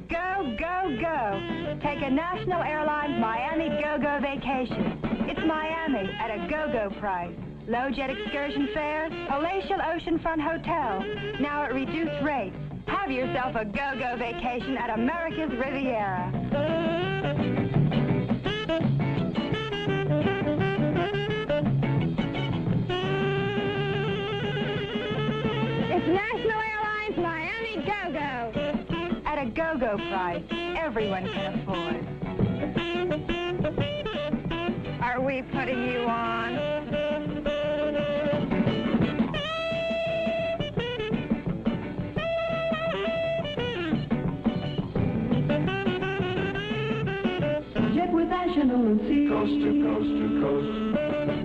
Go, go, go. Take a National Airlines Miami Go-Go vacation. It's Miami at a go-go price. Low jet excursion fares, palatial oceanfront hotel, now at reduced rates. Have yourself a go-go vacation at America's Riviera. It's National Airlines Miami Go-Go. At a go-go price, everyone can afford. Are we putting you on? Jet with National Sea. Coast to coast to coast.